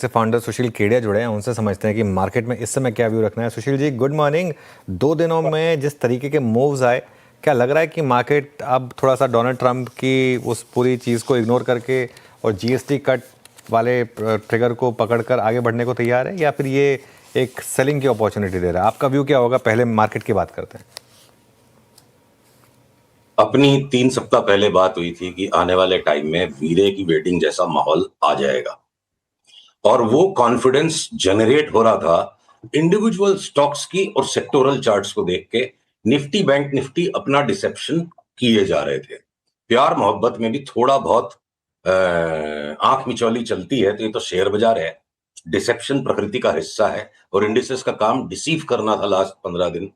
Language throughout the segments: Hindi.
से फाउंडर सुशील केडिया जुड़े हैं, उनसे समझते हैं कि मार्केट में इस समय क्या व्यू रखना है। Sushil ji, good morning. 2 दिनों में जिस तरीके के मूव्स आए, क्या लग रहा है कि मार्केट अब थोड़ा सा डोनाल्ड ट्रंप की उस पूरी चीज़ को इग्नोर करके और जीएसटी कट वाले ट्रिगर को पकड़कर आगे बढ़ने को तैयार है, या फिर ये एक सेलिंग की अपॉर्चुनिटी दे रहा है? आपका व्यू क्या होगा? पहले मार्केट की बात करते हैं। अपनी 3 सप्ताह पहले बात हुई थी कि आने वाले टाइम में वीरे की वेटिंग जैसा माहौल आ जाएगा, और वो कॉन्फिडेंस जनरेट हो रहा था इंडिविजुअल स्टॉक्स की और सेक्टोरल चार्ट्स को देख के। निफ्टी बैंक निफ्टी अपना डिसेप्शन किए जा रहे थे। प्यार मोहब्बत में भी थोड़ा बहुत आंख मिचौली चलती है, तो ये तो शेयर बाजार है। डिसेप्शन प्रकृति का हिस्सा है और इंडिसेस का काम डिसीव करना था। लास्ट 15 दिन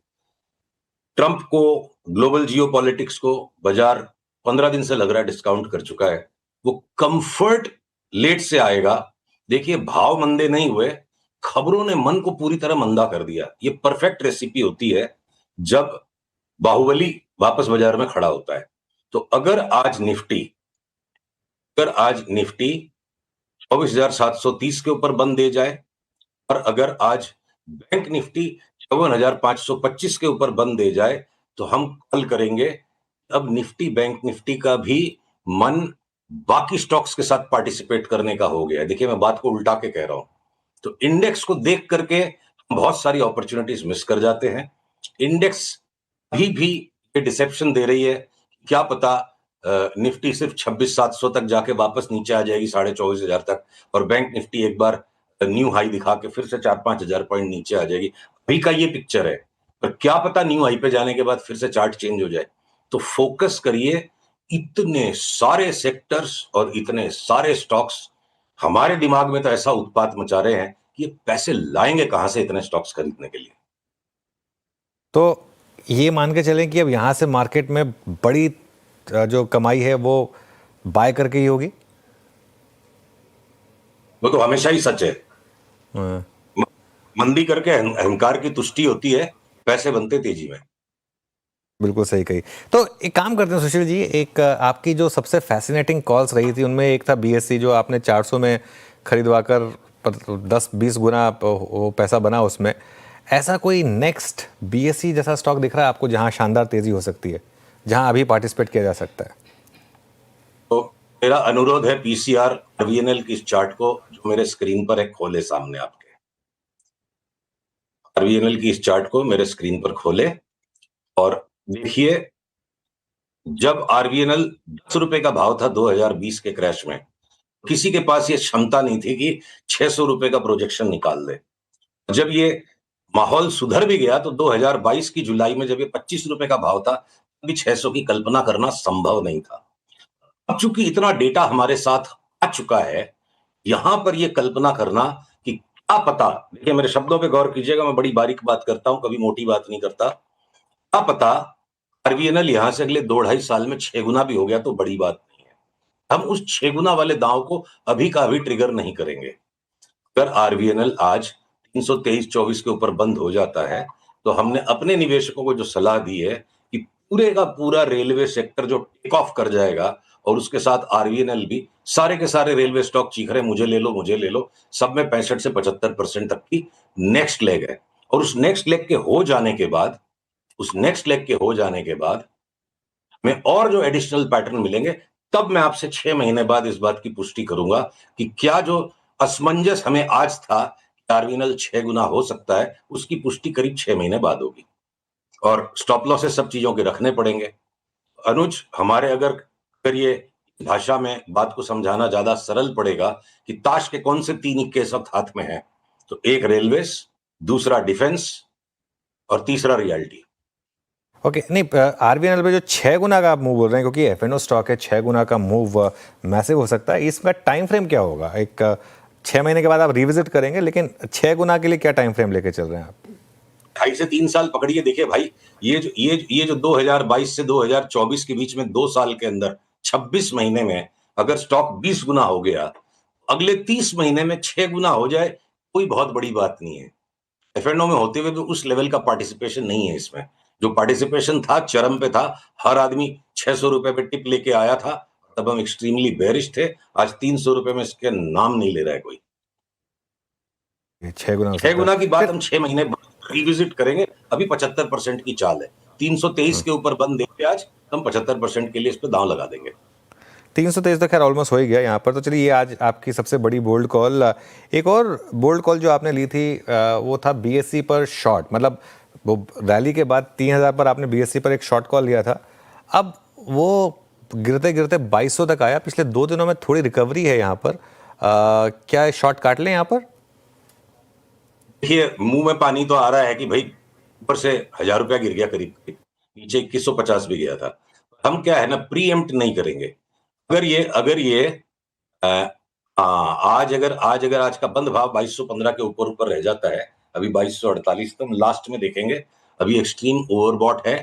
ट्रंप को, ग्लोबल जियो पॉलिटिक्स को बाजार 15 दिन से लग रहा है डिस्काउंट कर चुका है। वो कंफर्ट लेट से आएगा। देखिए, भाव मंदे नहीं हुए, खबरों ने मन को पूरी तरह मंदा कर दिया। ये परफेक्ट रेसिपी होती है जब बाहुबली वापस बाजार में खड़ा होता है। तो अगर आज निफ्टी 24,730 के ऊपर बंद दे जाए, और अगर आज बैंक निफ्टी 54,525 के ऊपर बंद दे जाए, तो हम कॉल करेंगे अब निफ्टी बैंक निफ्टी का भी मन बाकी स्टॉक्स के साथ पार्टिसिपेट करने का हो गया है। देखिए, मैं बात को उल्टा के कह रहा हूं। तो इंडेक्स को देख करके हम बहुत सारी अपॉर्चुनिटीज मिस कर जाते हैं। इंडेक्स अभी भी ये डिसेप्शन दे रही है। क्या पता निफ्टी सिर्फ 26,700 तक जाके वापस नीचे आ जाएगी, 24,500 तक, और बैंक निफ्टी एक बार न्यू हाई दिखा के फिर से 4-5 हजार पॉइंट नीचे आ जाएगी। अभी का ये पिक्चर है, पर क्या पता न्यू हाई पे जाने के बाद फिर से चार्ट चेंज हो जाए। तो फोकस करिए। इतने सारे सेक्टर्स और इतने सारे स्टॉक्स हमारे दिमाग में तो ऐसा उत्पात मचा रहे हैं कि ये पैसे लाएंगे कहां से इतने स्टॉक्स खरीदने के लिए। तो ये मान के चलें कि अब यहाँ से मार्केट में बड़ी जो कमाई है वो बाय करके ही होगी। वो तो हमेशा ही सच है। हाँ, मंदी करके अहंकार की तुष्टि होती है, पैसे बनते तेजी में। बिल्कुल सही कही। तो एक काम करते हैं सुशील जी, एक आपकी जो सबसे फैसिनेटिंग कॉल्स रही थी उनमें एक था बीएससी, जो आपने 400 में खरीदवा कर 10-20 गुना वो पैसा बना उसमें। ऐसा कोई नेक्स्ट बीएससी जैसा स्टॉक दिख रहा है आपको जहां शानदार तेजी हो सकती है, जहां अभी पार्टिसिपेट किया जा सकता है? तो मेरा अनुरोध है, पीसीआर आरवीएनएल की इस चार्ट को जो मेरे स्क्रीन पर है खोले सामने आपके। आरवीएनएल की इस चार्ट को मेरे स्क्रीन पर खोले और देखिए, जब आरवीएनएल 10 रुपए का भाव था 2020 के क्रैश में, किसी के पास ये क्षमता नहीं थी कि 600 रुपए का प्रोजेक्शन निकाल दे। जब ये माहौल सुधर भी गया तो 2022 की जुलाई में जब ये 25 रुपए का भाव था, तभी 600 की कल्पना करना संभव नहीं था। अब चूंकि इतना डेटा हमारे साथ आ चुका है, यहां पर यह कल्पना करना कि क्या पता, देखिए मेरे शब्दों पे गौर कीजिएगा, मैं बड़ी बारीक बात करता हूं, कभी मोटी बात नहीं करता। क्या पता आरवीएनएल यहां से अगले 2-2.5 साल में 6 गुना भी हो गया तो बड़ी बात नहीं है। हम उस 6 गुना वाले दांव को अभी का अभी ट्रिगर नहीं करेंगे। अगर आरवीएनएल आज 323-24 के ऊपर बंद हो जाता है, तो हमने अपने निवेशकों को जो सलाह दी है कि पूरे का पूरा रेलवे सेक्टर जो टेक ऑफ कर जाएगा, और उसके साथ आरवीएनएल भी, सारे के सारे रेलवे स्टॉक चीख रहे मुझे ले लो मुझे ले लो, सब में 65 से 75% तक की नेक्स्ट लेग है। और उस नेक्स्ट लेग के हो जाने के बाद, में और जो एडिशनल पैटर्न मिलेंगे, तब मैं आपसे 6 महीने बाद इस बात की पुष्टि करूंगा कि क्या जो असमंजस हमें आज था आरवीएनएल 6 गुना हो सकता है, उसकी पुष्टि करीब 6 महीने बाद होगी। और स्टॉप लॉसेस सब चीजों के रखने पड़ेंगे। अनुज, हमारे अगर ये भाषा में बात को समझाना ज्यादा सरल पड़ेगा कि ताश के कौन से 3 इक्के इस वक्त हाथ में हैं, तो एक रेलवेज, दूसरा डिफेंस, और तीसरा रियलिटी। ओके, नहीं, आरबीएनएल पे जो 6 गुना का आप मूव बोल रहे हैं, क्योंकि एफएनओ स्टॉक है, 6 गुना का मूव मैसिव हो सकता है। इसका टाइम फ्रेम क्या होगा? एक 6 महीने के बाद आप रिविजिट करेंगे, लेकिन 6 गुना के लिए क्या टाइम फ्रेम लेके चल रहे हैं आप? 2.5 से 3 साल पकड़िए। देखिए भाई, ये जो 2022 से 2024 के बीच में 2 साल के अंदर 26 महीने में अगर स्टॉक 20 गुना हो गया, अगले 30 महीने में 6 गुना हो जाए, कोई बहुत बड़ी बात नहीं है। एफएनओ में होते हुए भी उस लेवल का पार्टिसिपेशन नहीं है इसमें। जो पार्टिसिपेशन था चरम पे था, हर आदमी 600 रुपए पे टिप लेके आया था, तब हम एक्सट्रीमली बेरिश थे। आज 300 रुपए में इसके नाम नहीं ले रहा है कोई। 6 गुना हो 6 सकता है गुना की बात फिर। हम 6 महीने रिविजिट करेंगे। अभी 75% की चाल है। 323 के ऊपर बंद देंगे आज, हम 75% के लिए इस पे दांव लगा देंगे। 323 तो खैर ऑलमोस्ट हो ही गया यहाँ पर। तो चलिए, ये आज आपकी सबसे बड़ी बोल्ड कॉल। एक और बोल्ड कॉल जो आपने ली थी वो था बीएससी पर शॉर्ट, मतलब वो रैली के बाद 3000 पर आपने बीएससी पर एक शॉर्ट कॉल लिया था। अब वो गिरते गिरते 2200 तक आया। पिछले 2 दिनों में थोड़ी रिकवरी है यहाँ पर। क्या शॉर्ट काट लें यहाँ पर? देखिए, मुंह में पानी तो आ रहा है कि भाई ऊपर से 1000 रुपया गिर गया करीब, नीचे 2150 भी गया था। हम क्या है ना, प्री एम्प्ट नहीं करेंगे। अगर ये आज अगर आज का बंद भाव 2215 के ऊपर ऊपर रह जाता है, अभी 2248 तो हम लास्ट में देखेंगे। अभी एक्सट्रीम ओवरबॉट है।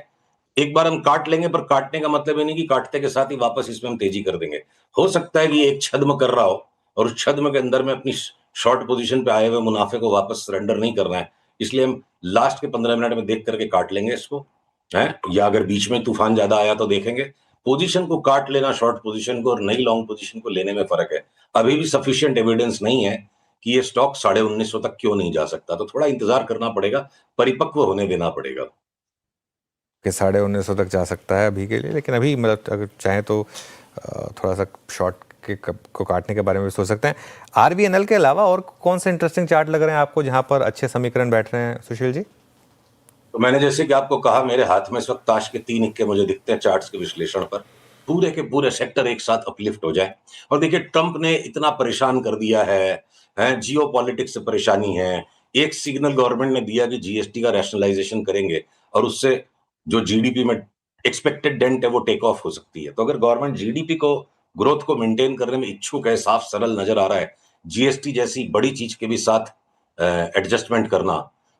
एक बार हम काट लेंगे, पर काटने का मतलब ये नहीं कि काटते के साथ ही वापस इसमें हम तेजी कर देंगे। हो सकता है कि एक छद्म कर रहा हो और उस छद्म के अंदर में अपनी शॉर्ट पोजीशन पे आए हुए मुनाफे को वापस सरेंडर नहीं करना है, इसलिए हम लास्ट के 15 मिनट में देख करके काट लेंगे इसको, है। या अगर बीच में तूफान ज्यादा आया तो देखेंगे। पोजीशन को काट लेना, शॉर्ट पोजीशन को, और नई लॉन्ग पोजीशन को लेने में फर्क है। अभी भी सफिशिएंट एविडेंस नहीं है कि ये स्टॉक 1950 तक क्यों नहीं जा सकता, तो थोड़ा इंतजार करना पड़ेगा, परिपक्व होने देना पड़ेगा। कि 1950 तक जा सकता है अभी के लिए, लेकिन अभी मतलब अगर चाहें तो थोड़ा सा शॉर्ट को काटने के बारे में भी सोच सकते हैं। आरबीएनएल के अलावा और कौन से इंटरेस्टिंग चार्ट लग रहे हैं आपको जहां पर अच्छे समीकरण बैठ रहे हैं सुशील जी? तो मैंने जैसे कि आपको कहा, मेरे हाथ में इस वक्त ताश के 3 इक्के मुझे दिखते हैं चार्ट्स के विश्लेषण पर। पूरे के पूरे सेक्टर एक साथ अपलिफ्ट हो जाए। और देखिए, ट्रंप ने इतना परेशान कर दिया है, जियो पॉलिटिक्स से परेशानी है। एक सिग्नल गवर्नमेंट ने दिया कि जीएसटी का रैशनलाइजेशन करेंगे और उससे जो जीडीपी में एक्सपेक्टेड डेंट है वो टेक ऑफ हो सकती है। तो अगर गवर्नमेंट जीडीपी को, ग्रोथ को मेंटेन करने में इच्छुक है, साफ सरल नजर आ रहा है, जीएसटी जैसी बड़ी चीज के भी साथ एडजस्टमेंट करना,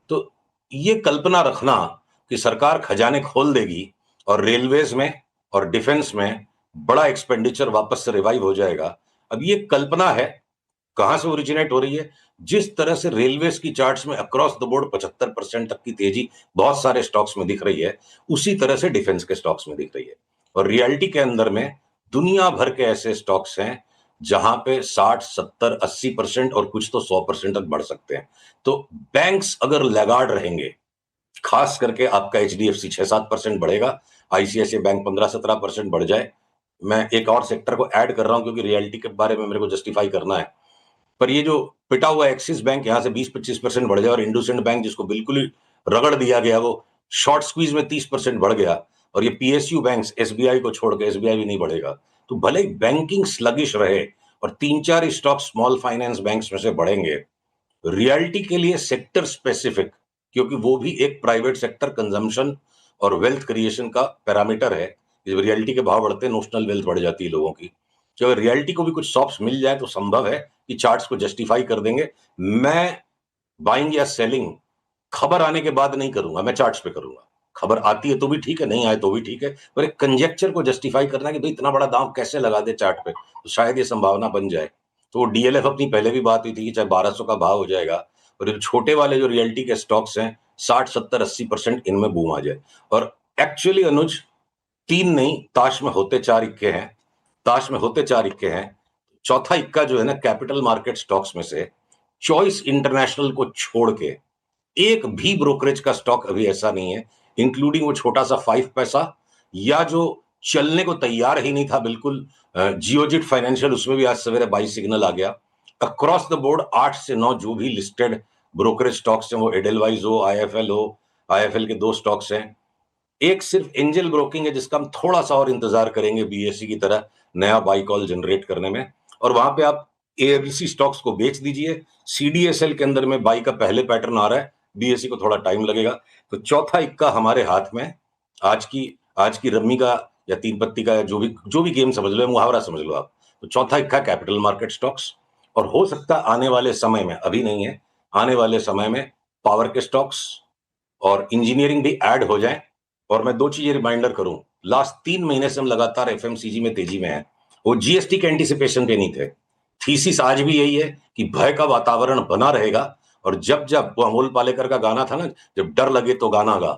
तो ये कल्पना रखना कि सरकार खजाने खोल देगी और रेलवेज में और डिफेंस में बड़ा एक्सपेंडिचर वापस से रिवाइव हो जाएगा, अब ये कल्पना है। कहां से ओरिजिनेट हो रही है? जिस तरह से रेलवेज की चार्ट्स में अक्रॉस द बोर्ड 75% तक की तेजी बहुत सारे स्टॉक्स में दिख रही है, उसी तरह से डिफेंस के स्टॉक्स में दिख रही है। और रियलिटी के अंदर में दुनिया भर के ऐसे स्टॉक्स हैं जहां पे 60, 70, 80% और कुछ तो 100% तक बढ़ सकते हैं। तो बैंक्स अगर लैगार्ड रहेंगे, खास करके आपका एचडीएफसी 6-7% बढ़ेगा, आईसीआईसीआई बैंक 15-17% बढ़ जाए। मैं एक और सेक्टर को ऐड कर रहा हूं क्योंकि रियलिटी के बारे में मेरे को जस्टिफाई करना है। पर ये जो पिटा हुआ एक्सिस बैंक यहां से 20-25% बढ़ जाए, और इंडसइंड बैंक जिसको बिल्कुल ही रगड़ दिया गया, वो शॉर्ट स्क्वीज में 30% बढ़ गया, और ये पीएसयू बैंक्स, एसबीआई को छोड़ के, एसबीआई भी नहीं बढ़ेगा, तो भले बैंकिंग स्लगिश रहे और 3-4 स्टॉक स्मॉल फाइनेंस बैंक्स में से बढ़ेंगे। रियलिटी के लिए सेक्टर स्पेसिफिक, क्योंकि वो भी एक प्राइवेट सेक्टर कंजम्पशन और वेल्थ क्रिएशन का पैरामीटर है। जब रियलिटी के भाव बढ़ते हैं, नोशनल वेल्थ बढ़ जाती है लोगों की। तो अगर रियलिटी को भी कुछ सॉप्स मिल जाए तो संभव है कि चार्ट्स को जस्टिफाई कर देंगे। मैं बाइंग या सेलिंग खबर आने के बाद नहीं करूंगा, मैं चार्ट्स पे करूंगा। खबर आती है तो भी ठीक है, नहीं आए तो भी ठीक है, पर एक कंजेक्चर को जस्टिफाई करना कि भाई इतना बड़ा दांव कैसे लगा दे चार्ट पे, तो शायद ये संभावना बन जाए। तो वो डीएलएफ अपनी पहले भी बात हुई थी कि चाहे 1200 का भाव हो जाएगा, और ये छोटे वाले जो रियलिटी के स्टॉक्स हैं, 60, 70, 80% इनमें बूम आ जाए। और एक्चुअली अनुज, 3 नहीं, ताश में होते 4 इक्के हैं। ताश में होते 4 इक्के हैं। चौथा इक्का जो है ना, कैपिटल मार्केट स्टॉक्स में से चॉइस इंटरनेशनल को छोड़ के एक भी ब्रोकरेज का स्टॉक अभी ऐसा नहीं है, इंक्लूडिंग वो छोटा सा 5 पैसा, या जो चलने को तैयार ही नहीं था बिल्कुल, जियोजिट फाइनेंशियल, उसमें भी आज सवेरे बाई सिग्नल आ गया। अक्रॉस द बोर्ड 8 से 9 जो भी लिस्टेड ब्रोकरेज स्टॉक्स हैं, वो एडेलवाइज हो, आईएफएल हो, आईएफएल के 2 स्टॉक्स हैं। एक सिर्फ एंजल ब्रोकिंग है जिसका हम थोड़ा सा और इंतजार करेंगे बीएससी की तरह नया बाई कॉल जनरेट करने में, और वहां पे आप एएबीसी स्टॉक्स को बेच दीजिए। सीडीएसएल के अंदर में बाई का पहले पैटर्न आ रहा है, बीएससी को थोड़ा टाइम लगेगा। तो चौथा इक्का हमारे हाथ में, आज की रम्मी का या तीन पत्ती का, या जो भी गेम समझ लो, मुहावरा समझ लो आप, तो चौथा इक्का कैपिटल मार्केट स्टॉक्स। और हो सकता है आने वाले समय में, अभी नहीं है, आने वाले समय में पावर के स्टॉक्स और इंजीनियरिंग भी ऐड हो जाए। और मैं 2 चीजें रिमाइंडर करूं, लास्ट 3 महीने से हम लगातार एफएमसीजी में तेजी में है। वो जीएसटी के एंटीसिपेशन पे नहीं थे। थीसिस आज भी यही है कि भय का वातावरण बना रहेगा, और जब जब वो अमोल पालेकर का गाना था ना, जब डर लगे तो गाना गा,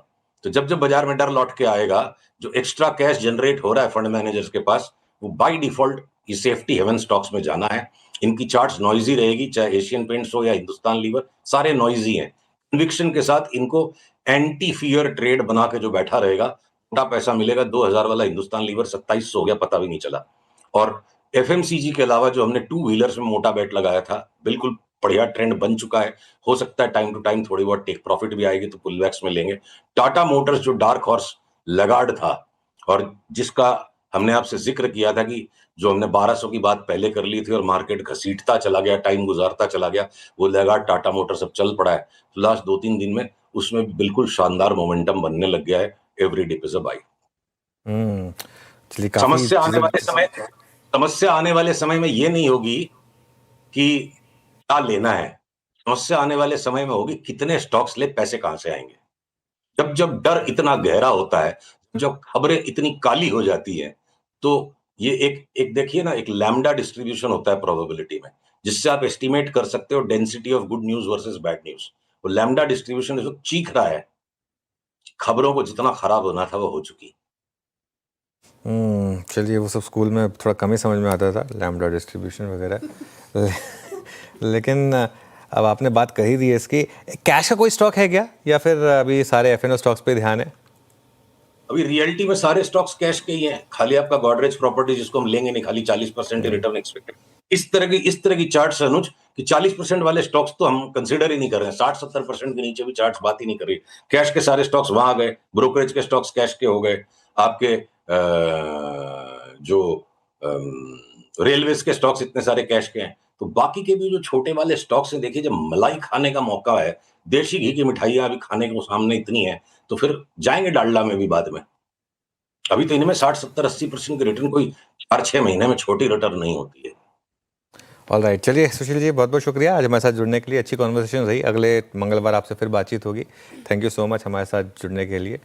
तो जब जब बाजार में डर लौट के आएगा, जो एक्स्ट्रा कैश जनरेट हो रहा है फंड मैनेजर्स के पास, वो बाय डिफॉल्ट ये सेफ्टी हेवन स्टॉक्स में जाना है। इनकी चार्ट्स नॉइजी रहेगी, चाहे एशियन पेंट्स हो या हिंदुस्तान लीवर, सारे नॉइजी हैं। कन्विक्शन के साथ इनको एंटी फियर ट्रेड बना के जो बैठा रहेगा, मोटा पैसा मिलेगा। 2000 वाला हिंदुस्तान लीवर 2700 हो गया, पता भी नहीं चला। और एफएमसीजी के अलावा जो हमने टू व्हीलर्स में मोटा बेट लगाया था, बिल्कुल बढ़िया ट्रेंड बन चुका है। हो सकता है टाइम टू टाइम थोड़ी बहुत टेक प्रॉफिट भी आएगी तो पुलबैक्स में लेंगे। टाटा मोटर्स जो डार्क हॉर्स लगार्ड था और जिसका हमने आपसे जिक्र किया था कि जो हमने 1200 की बात पहले कर ली थी और मार्केट घसीटता चला गया, टाइम गुजारता चला गया, वो लगार्ड टाटा मोटर्स अब चल पड़ा है। तो लास्ट 2-3 दिन में उसमें बिल्कुल शानदार मोमेंटम बनने लग गया है। Every dip is a buy. चलिए काफी समस्या आने वाले समय में ये नहीं होगी कि क्या लेना है। समस्या आने वाले समय में होगी कितने स्टॉक्स ले, पैसे कहां से आएंगे। जब जब डर इतना गहरा होता है, जब खबरें इतनी काली हो जाती हैं, तो ये एक देखिए ना, एक लैम्डा डिस्ट्रीब्यूशन होता है प्रोबेबिलिटी में, जिससे आप एस्टिमेट कर सकते हो density of good news versus bad news. वो लैम्डा डिस्ट्रीब्यूशन जो चीख रहा है, खबरों को जितना खराब होना था वो हो चुकी। चलिए वो सब स्कूल में थोड़ा कम ही समझ में आता था, लैम्डा डिस्ट्रीब्यूशन वगैरह। लेकिन अब आपने बात कर ही दी है इसकी, कैश का कोई स्टॉक है क्या, या फिर अभी सारे एफएनओ स्टॉक्स पे ध्यान है? अभी रियलिटी में सारे स्टॉक्स कैश के ही हैं, खाली आपका गॉडरेज प्रॉपर्टी जिसको हम लेंगे नहीं, खाली 40% रिटर्न एक्सपेक्टेड। इस तरह की चार्ट्स अनुज कि 40% वाले स्टॉक्स तो हम कंसीडर ही नहीं कर रहे हैं। 60-70% के नीचे भी चार्ट्स बात ही नहीं कर रही। कैश के सारे स्टॉक्स वहां गए, ब्रोकरेज के स्टॉक्स कैश के हो गए, आपके जो रेलवेज के स्टॉक्स इतने सारे कैश के हैं। तो बाकी के भी जो छोटे वाले स्टॉक्स हैं, देखिए जब मलाई खाने का मौका है, देशी घी की मिठाइयां अभी खाने को सामने इतनी है, तो फिर जाएंगे डालडा में भी बाद में। अभी तो इनमें 60-70-80% की रिटर्न कोई 4-6 महीने में छोटी रिटर्न नहीं होती है। ऑलराइट, चलिए सुशील जी बहुत बहुत शुक्रिया आज हमारे साथ जुड़ने के लिए। अच्छी कॉन्वर्सेशन रही, अगले मंगलवार आपसे फिर बातचीत होगी। थैंक यू सो मच हमारे साथ जुड़ने के लिए।